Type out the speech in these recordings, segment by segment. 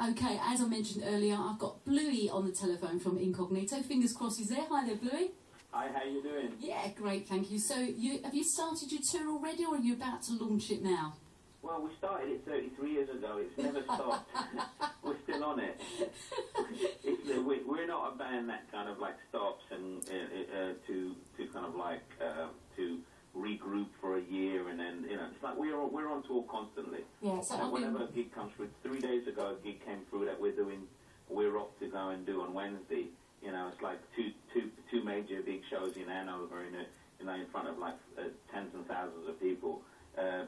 Okay, as I mentioned earlier, I've got Bluey on the telephone from Incognito. Fingers crossed he's there. Hi there, Bluey. Hi, how you doing? Yeah, great, thank you. So, have you started your tour already, or are you about to launch it now? Well, we started it 33 years ago. It's never stopped. We're still on it. We're not a band that kind of like stops and to kind of like to regroup for a year and then it's like we're on tour constantly. Yeah. So whenever a gig comes through, 3 days ago a gig came through that we're off to go and do on Wednesday. It's like two major big shows in Hanover in front of like tens and thousands of people. So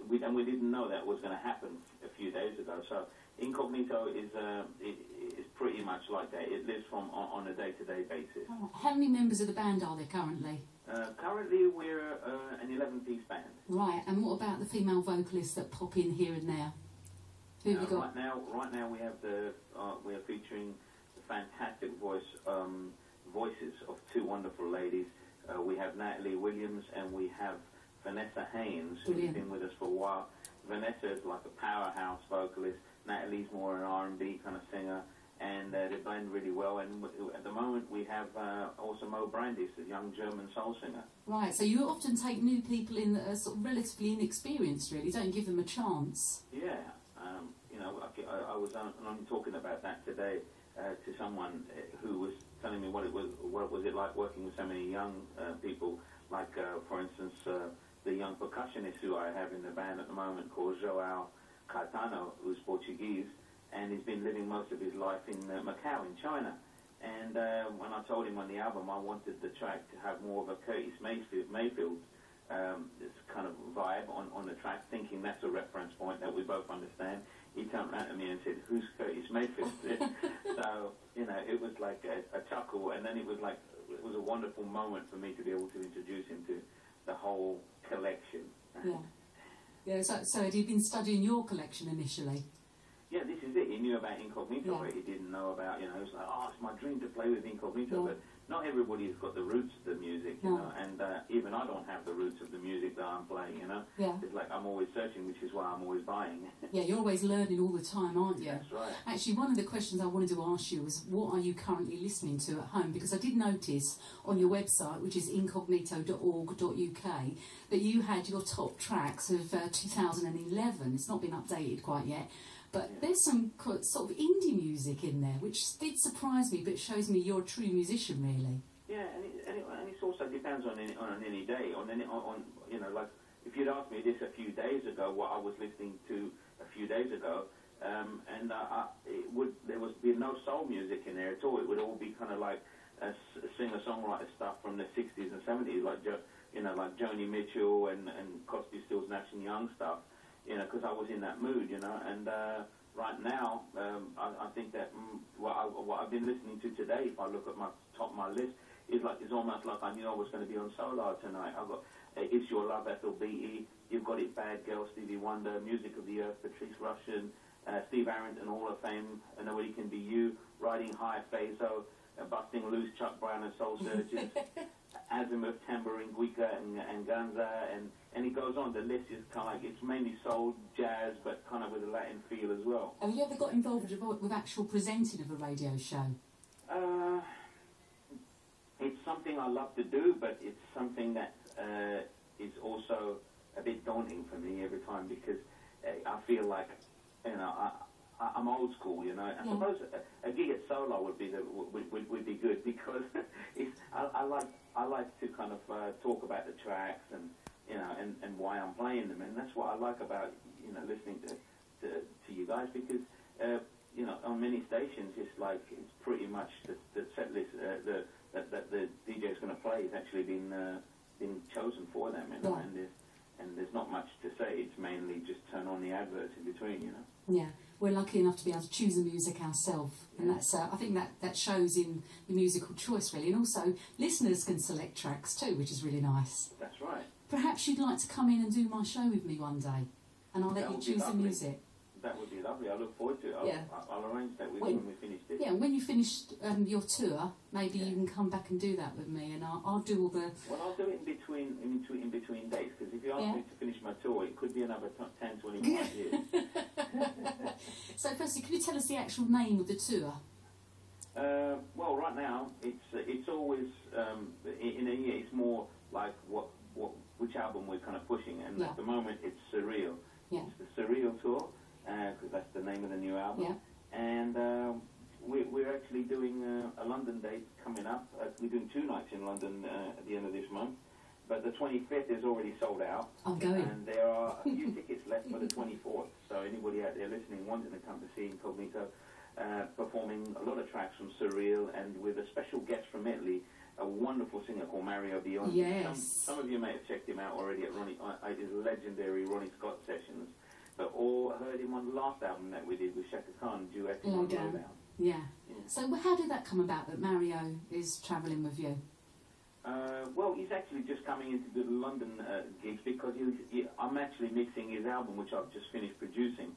we didn't know that was going to happen a few days ago. So Incognito is pretty much like that. It lives on a day-to-day basis. Oh, how many members of the band are there currently? Currently, we're an 11-piece band. Right, and what about the female vocalists that pop in here and there? Who have you got? Right now, we have we're featuring the fantastic voices of two wonderful ladies. We have Natalie Williams and we have Vanessa Haynes, who's been with us for a while. Vanessa is like a powerhouse vocalist. Natalie's more an R&B kind of singer, and they blend really well. And at the moment, we have also Mo Brandis, a young German soul singer. Right, so you often take new people in that are sort of relatively inexperienced, really, don't you give them a chance? Yeah, I was only talking about that today to someone who was telling me what it was like working with so many young people, like, for instance, the young percussionist who I have in the band at the moment called João Caetano, who's Portuguese, and he's been living most of his life in Macau in China. And when I told him on the album I wanted the track to have more of a Curtis Mayfield this kind of vibe on the track, thinking that's a reference point that we both understand, he turned around to me and said, "Who's Curtis Mayfield?" So, it was like a chuckle, and then it was a wonderful moment for me to be able to introduce him to the whole collection. Yeah. So had he been studying your collection initially? Yeah, this is it. He knew about Incognito, but he didn't know about, it was like, it's my dream to play with Incognito, but not everybody's got the roots of the music, and even I don't have the roots of the music that I'm playing, Yeah. It's like I'm always searching, which is why I'm always buying. Yeah, you're always learning all the time, aren't you? That's right. Actually, one of the questions I wanted to ask you was, what are you currently listening to at home? Because I did notice on your website, which is incognito.org.uk, that you had your top tracks of 2011. It's not been updated quite yet. But there's some sort of indie music in there, which did surprise me, but shows me you're a true musician, really. Yeah, and it also depends on any day. Like if you'd asked me this a few days ago, what I was listening to a few days ago, there would be no soul music in there at all. It would all be kind of like singer-songwriter stuff from the 60s and 70s, like like Joni Mitchell and Crosby, Stills, Nash and Young stuff. Because I was in that mood, and right now, I think that what I've been listening to today, if I look at my top of my list, is almost like I knew I was going to be on Solar tonight. I've got It's Your Love, Ethel Beatty, You've Got It Bad Girl, Stevie Wonder, Music of the Earth, Patrice Rushen, Steve Arrington, Hall of Fame, and Nobody Can Be You, Riding High, Fazo, Busting Loose, Chuck Brown and Soul Surgeons, Azimuth, Tambourine, Guica and Ganza, and it goes on. The list is kind of like, it's mainly soul, jazz, but kind of with a Latin feel as well. Have you ever got involved with actual presenting of a radio show? It's something I love to do, but it's something that is also a bit daunting for me every time, because I feel like, I'm old school, I suppose a gig at Solar would be good, because I like to kind of talk about the tracks and why I'm playing them, and that's what I like about listening to you guys, because on many stations it's pretty much the set list that the DJ is going to play has actually been chosen for them, and there's not much to say. It's mainly just turn on the adverts in between, Yeah, we're lucky enough to be able to choose the music ourselves, and that's I think that shows in the musical choice, really, and also listeners can select tracks too, which is really nice. That's right. Perhaps you'd like to come in and do my show with me one day, and I'll let you choose the music. That would be lovely. I look forward to it. I'll arrange that with you when we finish this. Yeah, when you finish your tour, maybe you can come back and do that with me, and I'll do all the... Well, I'll do it in between dates, because if you ask me to finish my tour, it could be another 10, 25 years. So firstly, can you tell us the actual name of the tour? Well, right now it's always in a year. It's more like which album we're kind of pushing, and at the moment it's Surreal. Yeah. It's the Surreal tour because that's the name of the new album. Yeah. And we're actually doing a London date coming up. We're doing 2 nights in London at the end of this month. But the 25th is already sold out. I'm going. And there are a few tickets left for the 24th. So anybody out there listening wanting to come to see Incognito performing a lot of tracks from Surreal and with a special guest from Italy, a wonderful singer called Mario Biondi. Yes. Some of you may have checked him out already at Roni, his legendary Ronnie Scott sessions. But all heard him on the last album that we did with Shaka Khan, duet on Lowdown. Yeah. So how did that come about that Mario is travelling with you? Well, he's actually just coming into the London gigs because I'm actually mixing his album, which I've just finished producing.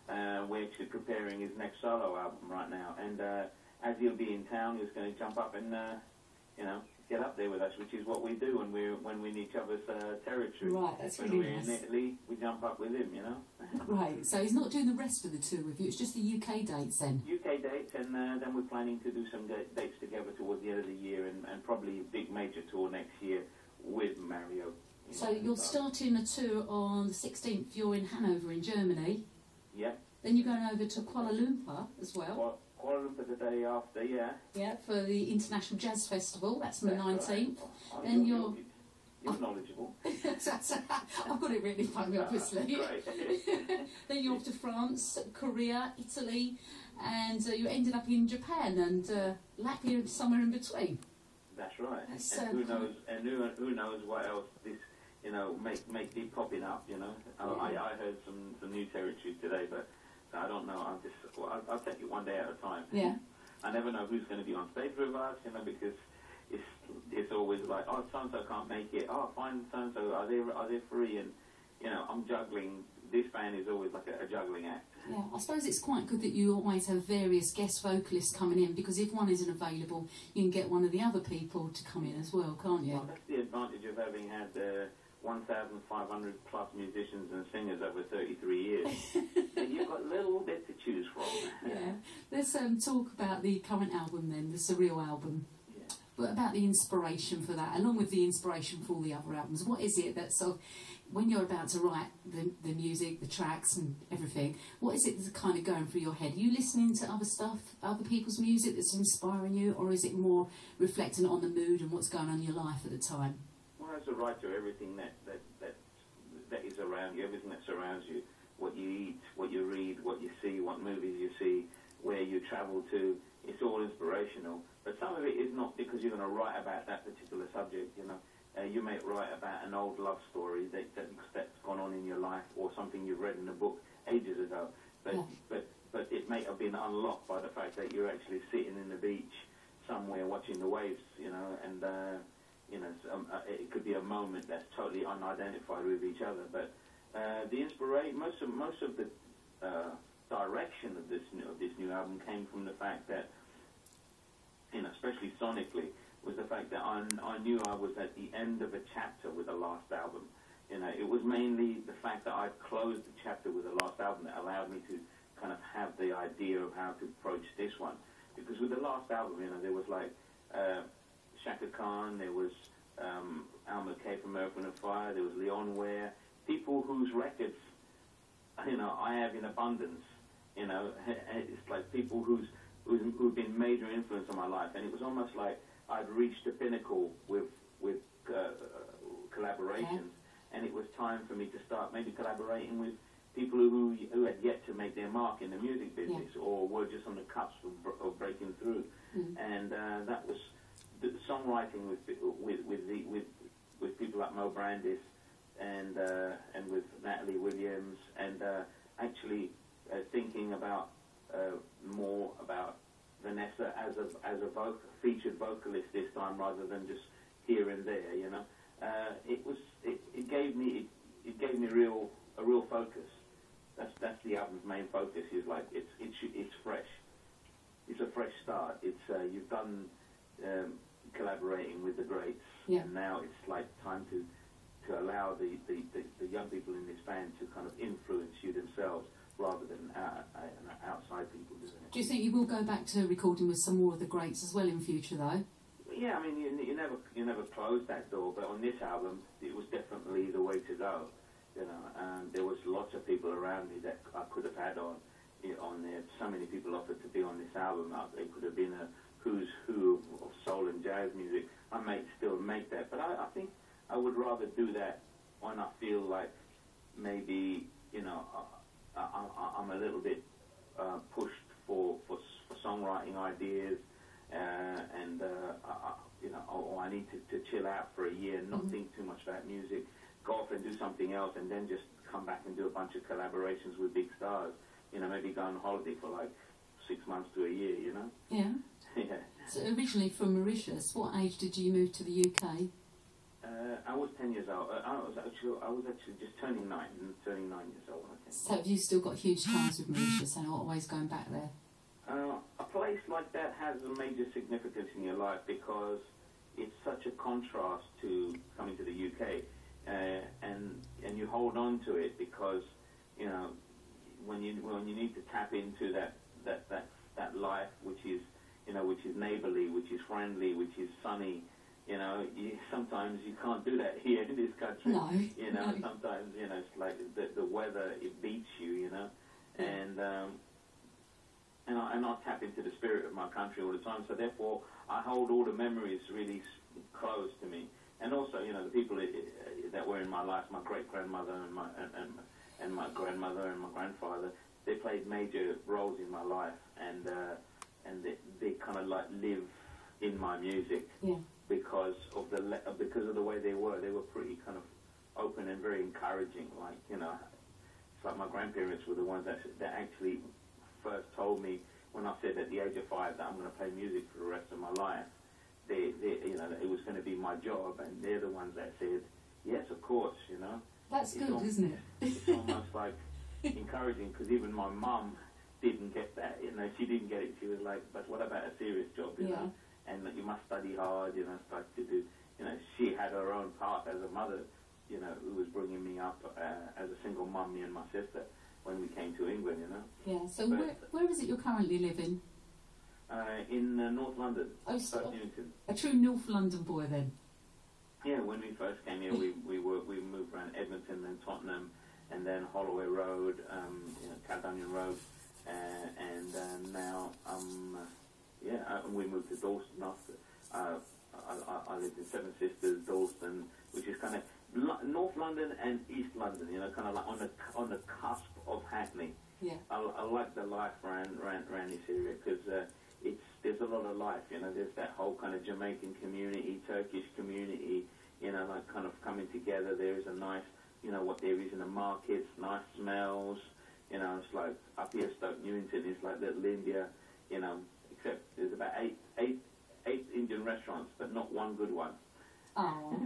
We're actually preparing his next solo album right now, and as he'll be in town, he's going to jump up and get up there with us, which is what we do when we're in each other's territory. Right, that's when really we're nice. in Italy, we jump up with him, Right, so he's not doing the rest of the tour with you, it's just the UK dates then? UK dates, and then we're planning to do some dates together towards the end of the year, and probably a big major tour next year with Mario. So you're starting a tour on the 16th, you're in Hanover in Germany. Yeah. Then you're going over to Kuala Lumpur as well. Kuala Lumpur the day after, yeah. Yeah, for the International Jazz Festival, that's on the 19th. Right. Then you're knowledgeable. I've got it really funny, obviously. Then you're off to France, Korea, Italy, and you ended up in Japan and Latvia, somewhere in between. That's right. That's, and who knows? And who knows what else this may be popping up. I heard some new territory today, but I don't know. I'll take it one day at a time. Yeah. I never know who's going to be on stage with us, because it's always like, oh, so-and-so can't make it. Oh, fine, so-and-so, are they free? And, I'm juggling. This band is always like a juggling act. Yeah, I suppose it's quite good that you always have various guest vocalists coming in, because if one isn't available, you can get one of the other people to come in as well, can't you? Well, that's the advantage of having had 1,500 plus musicians and singers over 33 years. And you've got a little bit to choose from. Yeah. Let's talk about the current album then, the Surreal album. Yeah. But about the inspiration for that, along with the inspiration for all the other albums. What is it that sort of, when you're about to write the music, the tracks and everything, what is it that's kind of going through your head? Are you listening to other stuff, other people's music that's inspiring you, or is it more reflecting on the mood and what's going on in your life at the time? Well, as a writer, everything that is around you, everything that surrounds you, what you eat, what you read, what you see, what movies you see, where you travel to, it's all inspirational. But some of it is not because you're going to write about that particular subject, you may write about an old love story that's gone on in your life, or something you've read in a book ages ago. But it may have been unlocked by the fact that you're actually sitting in the beach somewhere watching the waves, and it could be a moment that's totally unidentified with each other. But the inspiration, most of the direction of this new album came from the fact that, especially sonically, was the fact that I knew I was at the end of a chapter with the last album. It was mainly the fact that I'd closed the chapter with the last album that allowed me to kind of have the idea of how to approach this one. Because with the last album, there was like Shaka Khan, there was Alma K from Earth, Wind and Fire, there was Leon Ware, people whose records, I have in abundance. It's like people who've been major influence on my life, and it was almost like I'd reached the pinnacle with collaborations, and it was time for me to start maybe collaborating with people who had yet to make their mark in the music business, or were just on the cusp of breaking through. And that was the songwriting with people like Mo Brandis and with Natalie Williams, and actually thinking about more about Vanessa as a featured vocalist this time, rather than just here and there. It gave me a real focus. That's the album's main focus. Is like it's fresh. It's a fresh start. It's you've done collaborating with the greats, and now it's like time to allow the young people in this band to kind of influence you themselves, rather than Do you think you will go back to recording with some more of the greats as well in future, though? Yeah, I mean, you never close that door, but on this album, it was definitely the way to go. You know, there was lots of people around me that I could have had on there. So many people offered to be on this album. It could have been a who's who of soul and jazz music. I may still make that, but I think I would rather do that when I feel like maybe, you know, I'm a little bit pushed for songwriting ideas, and you know, or I need to chill out for a year and not think too much about music, go off and do something else, and then just come back and do a bunch of collaborations with big stars. You know, maybe go on holiday for like 6 months to a year. You know. Yeah. Yeah. So originally from Mauritius, what age did you move to the UK? I was 10 years old. I was actually just turning 9 years old when I came. So have you still got huge ties with Mauritius and always going back there? A place like that has a major significance in your life because it's such a contrast to coming to the UK, and you hold on to it because, you know, when you need to tap into that life which is, you know, which is neighbourly, which is friendly, which is sunny. You know, sometimes you can't do that here in this country. No. You know, sometimes, you know, it's like the weather, it beats you, you know. And I tap into the spirit of my country all the time. So therefore, I hold all the memories really close to me. And also, you know, the people that were in my life, my great-grandmother and my grandmother and my grandfather, they played major roles in my life. And they kind of like live in my music. Yeah. Because of the way they were pretty kind of open and very encouraging. Like, you know, it's like my grandparents were the ones that actually first told me when I said at the age of 5 that I'm going to play music for the rest of my life. They you know, it was going to be my job, and they're the ones that said, yes, of course, you know. That's good, isn't it? It's almost like encouraging, because even my mum didn't get that. You know, she didn't get it. She was like, but what about a serious job, you know? And you must study hard, you know, start to do, you know, she had her own path as a mother, you know, who was bringing me up as a single mum, me and my sister, when we came to England, you know. Yeah, so where is it you're currently living? In North London, so Newington. A true North London boy then? Yeah, when we first came here, we moved around Edmonton and Tottenham, and then Holloway Road, you know, Caledonian Road, and now we moved to Dalston after. I lived in Seven Sisters, Dalston, which is kind of North London and East London, you know, kind of like on the cusp of Hackney. Yeah. I like the life around this area because there's a lot of life, you know. There's that whole kind of Jamaican community, Turkish community, you know, like kind of coming together. There is a nice, you know, what there is in the markets, nice smells, you know. It's like up here, Stoke Newington is like little India, you know. Except there's about eight Indian restaurants, but not one good one. Oh.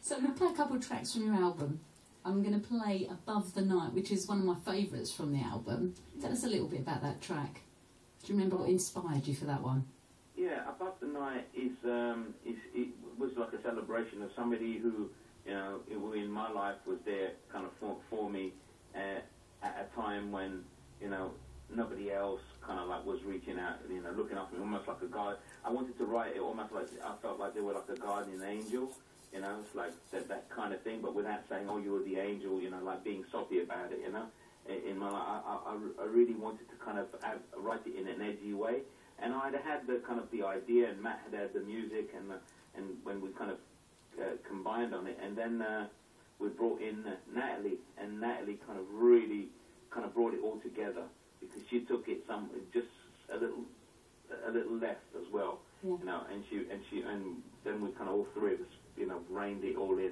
So I'm going to play a couple of tracks from your album. I'm going to play Above the Night, which is one of my favourites from the album. Tell us a little bit about that track. Do you remember what inspired you for that one? Yeah, Above the Night it was like a celebration of somebody who, you know, in my life was there kind of for me at a time when, you know, nobody else kind of like was reaching out, you know, looking after me, almost like a guard. I wanted to write it almost like I felt like they were like a guardian angel, you know. It's like that kind of thing, but without saying, oh, you were the angel, you know, like being soppy about it, you know. In my life, I really wanted to kind of write it in an edgy way, and I'd had the kind of the idea, and Matt had the music, and when we kind of combined on it, and then we brought in Natalie, and Natalie kind of really kind of brought it all together. Because she took it just a little left as well, you know, and then we kind of all three of us, you know, reined it all in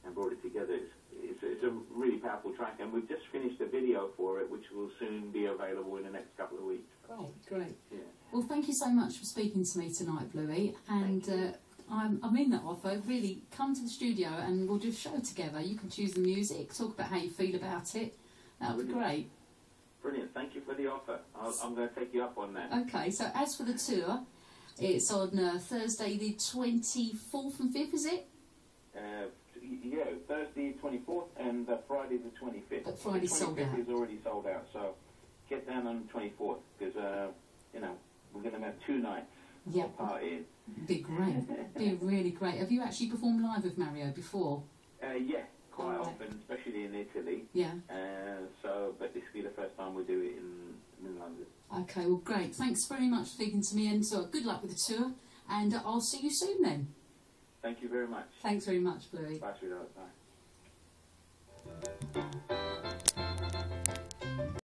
and brought it together. It's a really powerful track, and we've just finished a video for it, which will soon be available in the next couple of weeks. Great. Yeah. Well, thank you so much for speaking to me tonight, Bluey, and I mean that offer. Really, come to the studio and we'll do a show together. You can choose the music, talk about how you feel about it. That would be great. Brilliant, thank you for the offer. I'm going to take you up on that. Okay, so as for the tour, it's on Thursday the 24th and 5th, is it? Yeah, Thursday 24th and Friday the 25th. But Friday's sold out. The 25th is already sold out, so get down on the 24th because you know, we're going to have 2 nights of partying. Be great. Be really great. Have you actually performed live with Mario before? Yeah, quite often, especially in Italy. Yeah. But this will be the first time we do it in London. Okay, well, great. Thanks very much for speaking to me, and so good luck with the tour, and I'll see you soon then. Thank you very much. Thanks very much, Bluey. Bye, sweetheart. Bye.